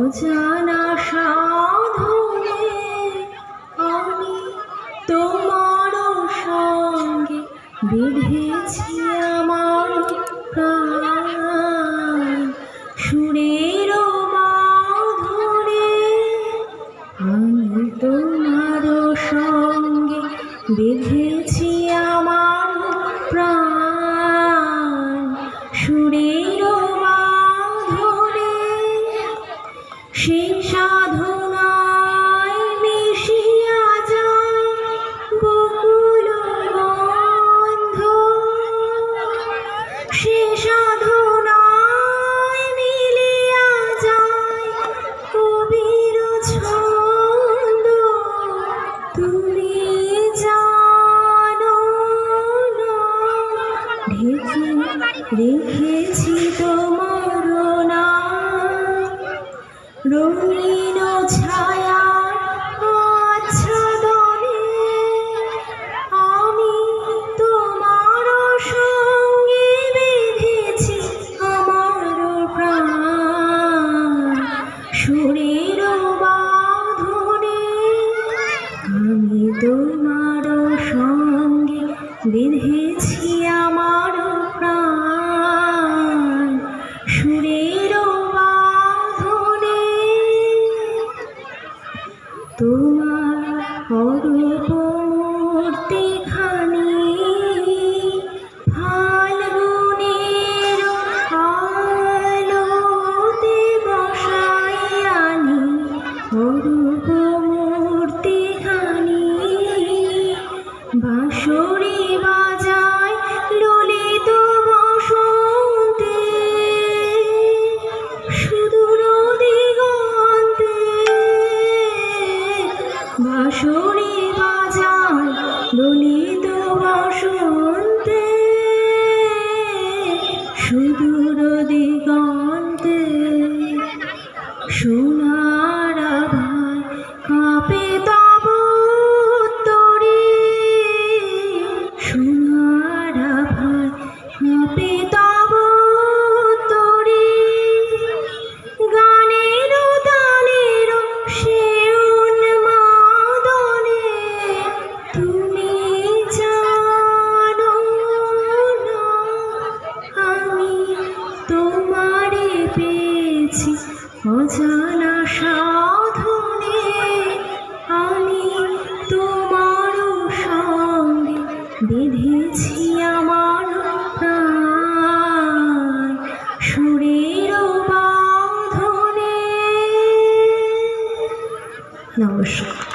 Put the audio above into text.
অজানা সাধনে আমি তোমার সঙ্গে বেঁধেছি আমার প্রাণ। সুরের মাধুরে আমি তোমার সঙ্গে বেঁধেছি আমার প্রাণ। সুরের মাধুরে সেই সাধনায় মিশিয়া যায় বকুল গন্ধ। সে সাধনায় মিলিয়া যায় কবির ছন্দ। তুমি জানো না ঢেকে রেখেছি তোমার নাম। রঙিন ছায়ার আচ্ছাদনে আমি তোমার সঙ্গে বেঁধেছি আমার প্রাণ। সুরের বাঁধনে আমি তোমার সঙ্গে বেঁধেছি আমার প্রাণ। সুরের বাঁধনে তোমার অরূপ মূর্তিখানি ফাল্গুনের আলোতে বসাই আনি। অরূপ মূর্তিখানি বাঁশরি বাজায় ললিত বসন্তে সুদূর দিগন্তে। বাঁশরি বাজায় ললিত বসন্তে সুদূর দিগন্তে। সোনার আভায় কাঁপে তব তরি। সোনার আভায় কাঁপে তব তরি। গানের তালের সে উন্মাদনে তুমি জানো না আমি তোমারে পেয়েছি অজানা সাধনে। আমি তোমার সঙ্গে বেঁধেছি আমার প্রাণ। সুরের বাঁধনে। নমস্কার।